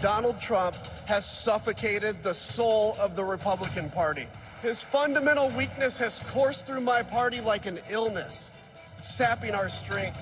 Donald Trump has suffocated the soul of the Republican Party. His fundamental weakness has coursed through my party like an illness, sapping our strength,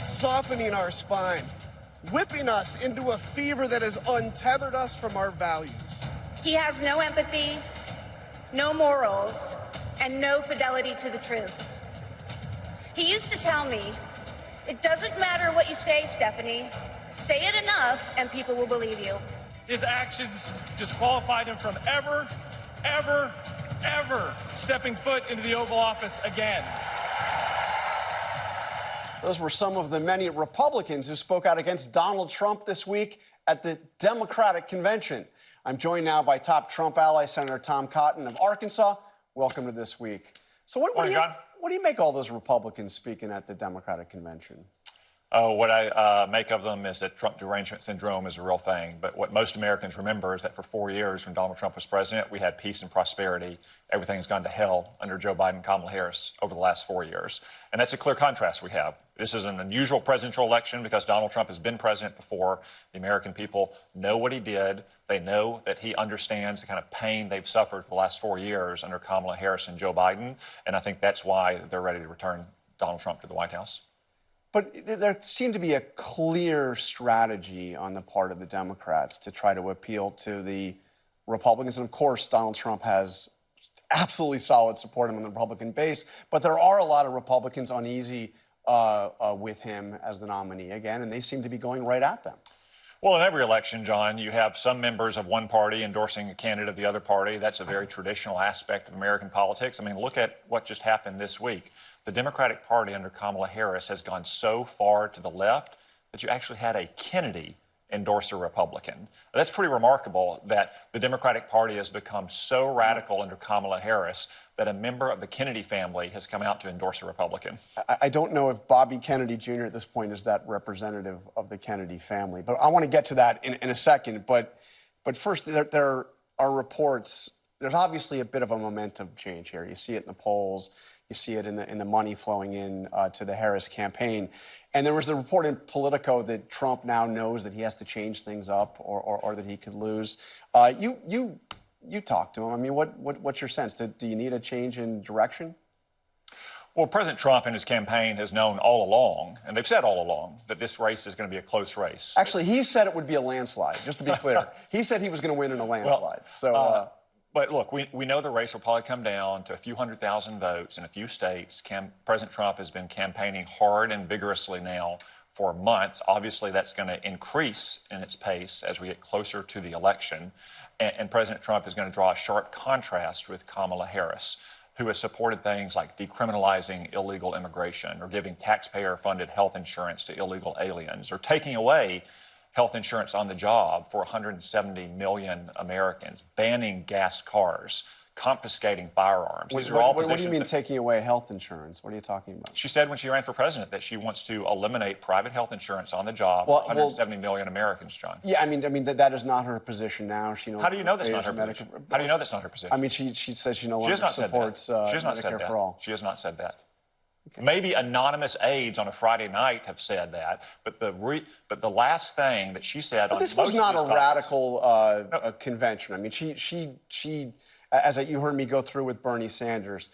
softening our spine, whipping us into a fever that has untethered us from our values. He has no empathy, no morals, and no fidelity to the truth. He used to tell me, "It doesn't matter what you say, Stephanie. Say it enough and people will believe you." His actions disqualified him from ever stepping foot into the Oval Office again. Those were some of the many Republicans who spoke out against Donald Trump this week at the Democratic Convention. I'm joined now by top Trump ally, Senator Tom Cotton of Arkansas. Welcome to This Week. So what do you make all those Republicans speaking at the Democratic Convention? What I make of them is that Trump derangement syndrome is a real thing. But what most Americans remember is that for 4 years when Donald Trump was president, we had peace and prosperity. Everything has gone to hell under Joe Biden and Kamala Harris over the last 4 years. And that's a clear contrast we have. This is an unusual presidential election because Donald Trump has been president before. The American people know what he did. They know that he understands the kind of pain they've suffered for the last 4 years under Kamala Harris and Joe Biden. And I think that's why they're ready to return Donald Trump to the White House. But there seemed to be a clear strategy on the part of the Democrats to try to appeal to the Republicans. And of course, Donald Trump has absolutely solid support in the Republican base. But there are a lot of Republicans uneasy with him as the nominee again, and they seem to be going right at them. Well, in every election, John, you have some members of one party endorsing a candidate of the other party. That's a very traditional aspect of American politics. I mean, look at what just happened this week. The Democratic Party under Kamala Harris has gone so far to the left that you actually had a Kennedy endorse a Republican. That's pretty remarkable that the Democratic Party has become so radical under Kamala Harris that a member of the Kennedy family has come out to endorse a Republican. I don't know if Bobby Kennedy Jr. at this point is that representative of the Kennedy family, but I want to get to that in a second. But first, there are reports. There's obviously a bit of a momentum change here. You see it in the polls. You see it in the money flowing in to the Harris campaign. And there was a report in Politico that Trump now knows that he has to change things up or that he could lose. You talked to him. I mean, what's your sense? Do you need a change in direction? Well, President Trump and his campaign has known all along, and they've said all along, that this race is going to be a close race. Actually, he said it would be a landslide, just to be clear. He said he was going to win in a landslide. But look, we know the race will probably come down to a few 100,000 votes in a few states. President Trump has been campaigning hard and vigorously now for months. Obviously, that's going to increase in its pace as we get closer to the election. And President Trump is going to draw a sharp contrast with Kamala Harris, who has supported things like decriminalizing illegal immigration or giving taxpayer-funded health insurance to illegal aliens or taking away health insurance on the job for 170 million Americans, banning gas cars, confiscating firearms. These are all positions. What do you mean taking away health insurance? What are you talking about? She said when she ran for president that she wants to eliminate private health insurance on the job for 170 million Americans, John. Yeah, I mean that is not her position now. How do you know that's not her position? How do you know that's not her position? I mean, she says she no longer supports Medicare for all. She has not said that. Okay. Maybe anonymous aides on a Friday night have said that, but the last thing that she said on this was not a radical convention. I mean, she as you heard me go through with Bernie Sanders,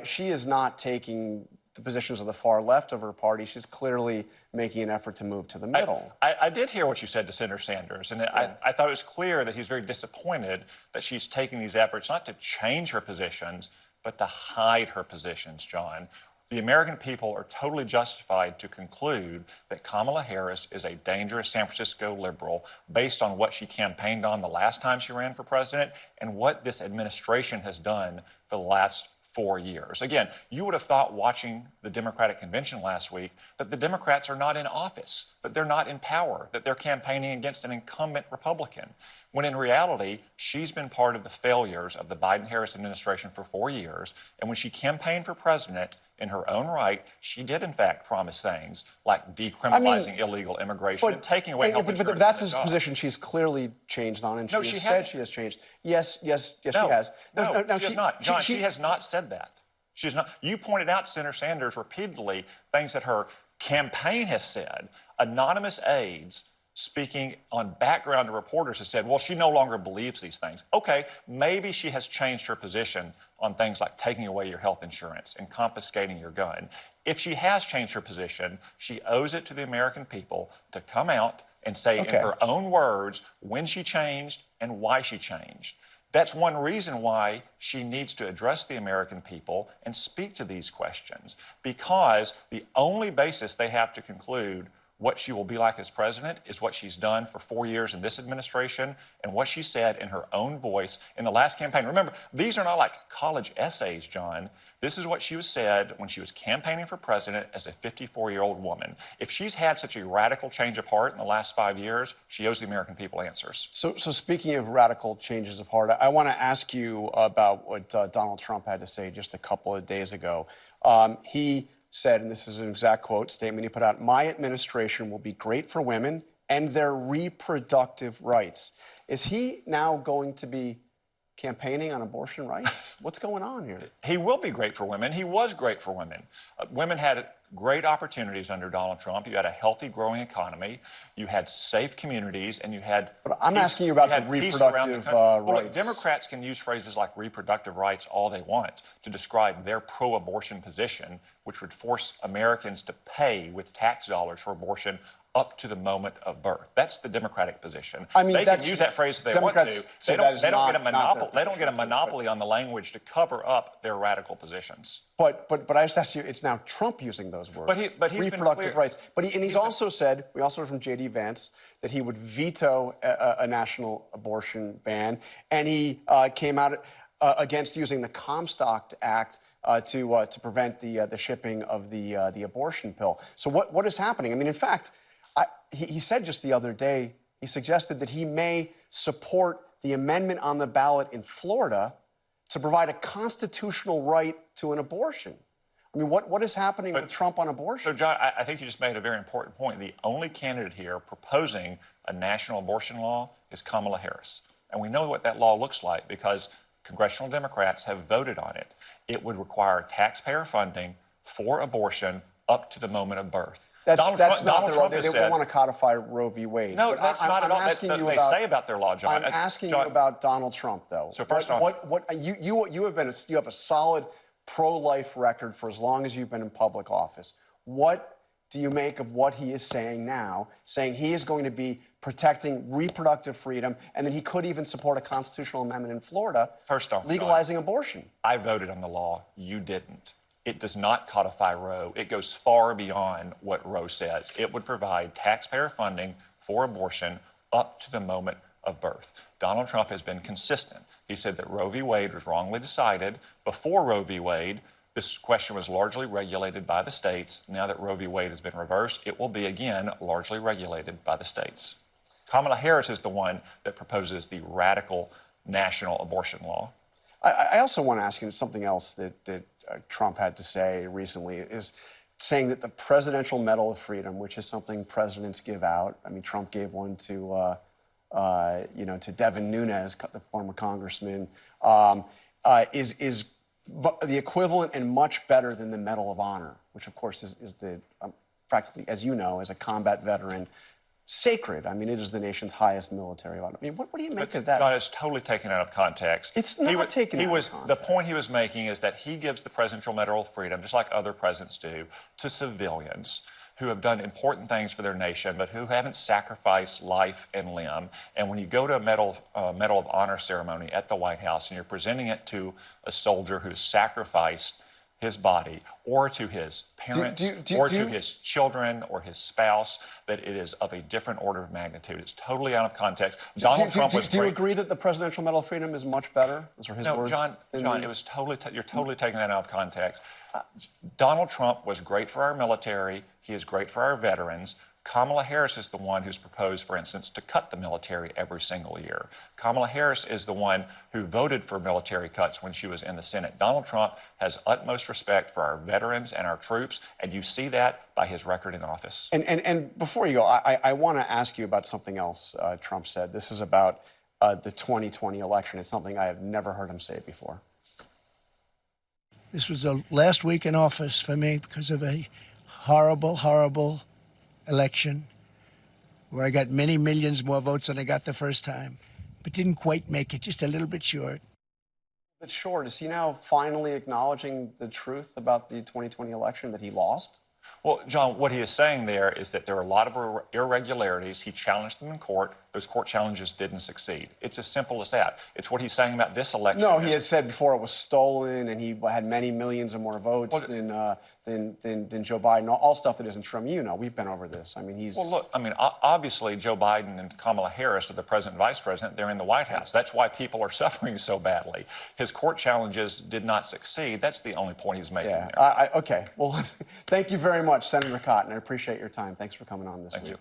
she is not taking the positions of the far left of her party. She's clearly making an effort to move to the middle. I did hear what you said to Senator Sanders, and I thought it was clear that he's very disappointed that she's taking these efforts not to change her positions, but to hide her positions, John. The American people are totally justified to conclude that Kamala Harris is a dangerous San Francisco liberal based on what she campaigned on the last time she ran for president and what this administration has done for the last 4 years. Again, you would have thought watching the Democratic convention last week that the Democrats are not in office, that they're not in power, that they're campaigning against an incumbent Republican, when in reality, she's been part of the failures of the Biden-Harris administration for 4 years. And when she campaigned for president in her own right, she did, in fact, promise things like decriminalizing illegal immigration and taking away health insurance. But that's his position she's clearly changed on, and she has said she has changed. Yes, she has. No, she has not. John, she has not said that. She's not. You pointed out to Senator Sanders repeatedly things that her campaign has said. Anonymous aides speaking on background to reporters, has said, well, she no longer believes these things. Okay, maybe she has changed her position on things like taking away your health insurance and confiscating your gun. If she has changed her position, she owes it to the American people to come out and say in her own words when she changed and why she changed. That's one reason why she needs to address the American people and speak to these questions, because the only basis they have to conclude what she will be like as president is what she's done for 4 years in this administration and what she said in her own voice in the last campaign. Remember, these are not like college essays, John. This is what she said when she was campaigning for president as a 54-year-old woman. If she's had such a radical change of heart in the last 5 years, she owes the American people answers. So speaking of radical changes of heart, I want to ask you about what Donald Trump had to say just a couple of days ago. He said, and this is an exact quote, statement he put out, "My administration will be great for women and their reproductive rights." Is he now going to be campaigning on abortion rights? What's going on here? He will be great for women. He was great for women. Women had great opportunities under Donald Trump. You had a healthy, growing economy. You had safe communities, and you had. But I'm asking you about the reproductive rights. Well, look, Democrats can use phrases like reproductive rights all they want to describe their pro-abortion position, which would force Americans to pay with tax dollars for abortion up to the moment of birth. That's the Democratic position. I mean, they can use that phrase if they want to. They don't get a monopoly on the language to cover up their radical positions. But I just asked you, it's now Trump using those words. But he's reproductive rights. But he's also said, we also heard from J.D. Vance, that he would veto a national abortion ban, and he came out against using the Comstock Act to prevent the shipping of the abortion pill. So what is happening? I mean, in fact, he said just the other day, he suggested that he may support the amendment on the ballot in Florida to provide a constitutional right to an abortion. I mean, what is happening with Trump on abortion? So, John, I think you just made a very important point. The only candidate here proposing a national abortion law is Kamala Harris. And we know what that law looks like because congressional Democrats have voted on it. It would require taxpayer funding for abortion up to the moment of birth. That's not their law. They want to codify Roe v. Wade. No, that's not at all. That's what they say about their law, John. I'm asking you about Donald Trump, though. So first off, you have a solid pro-life record for as long as you've been in public office. What do you make of what he is saying now, saying he is going to be protecting reproductive freedom, and then he could even support a constitutional amendment in Florida, first off, legalizing abortion? I voted on the law. You didn't. It does not codify Roe. It goes far beyond what Roe says. It would provide taxpayer funding for abortion up to the moment of birth. Donald Trump has been consistent. He said that Roe v. Wade was wrongly decided. Before Roe v. Wade, this question was largely regulated by the states. Now that Roe v. Wade has been reversed, it will be again largely regulated by the states. Kamala Harris is the one that proposes the radical national abortion law. I also want to ask you something else that Trump had to say recently, is saying that the Presidential Medal of Freedom, which is something presidents give out. I mean, Trump gave one to Devin Nunes, the former congressman, is the equivalent and much better than the Medal of Honor, which of course is the practically, as you know, as a combat veteran, sacred. I mean, it is the nation's highest military honor. I mean, what do you make of that? John, it's totally taken out of context. It's not taken out of context. The point he was making is that he gives the Presidential Medal of Freedom, just like other presidents do, to civilians who have done important things for their nation, but who haven't sacrificed life and limb. And when you go to a Medal of Honor ceremony at the White House and you're presenting it to a soldier who's sacrificed his body, or to his parents, or to his children, or his spouse, that it is of a different order of magnitude. It's totally out of context. Donald Trump was Do you agree that the Presidential Medal of Freedom is much better? Those are his words. John, it was totally. You're totally taking that out of context. Donald Trump was great for our military. He is great for our veterans. Kamala Harris is the one who's proposed, for instance, to cut the military every single year. Kamala Harris is the one who voted for military cuts when she was in the Senate. Donald Trump has utmost respect for our veterans and our troops, and you see that by his record in office. And before you go, I want to ask you about something else Trump said. This is about the 2020 election. It's something I have never heard him say before. This was the last week in office for me because of a horrible, horrible election. where I got many millions more votes than I got the first time, but didn't quite make it, just a little bit short. But short, is he now finally acknowledging the truth about the 2020 election, that he lost? Well, John, what he is saying there is that there are a lot of irregularities. He challenged them in court. Those court challenges didn't succeed. It's as simple as that. It's what he's saying about this election. No, he had said before it was stolen, and he had many millions of more votes than Joe Biden. All stuff that isn't true. You know, we've been over this. I mean, he's. Well, look, I mean, obviously, Joe Biden and Kamala Harris are the president and vice president. They're in the White House. That's why people are suffering so badly. His court challenges did not succeed. That's the only point he's making there. Okay. Well, thank you very much, Senator Cotton. I appreciate your time. Thanks for coming on this week. Thank you.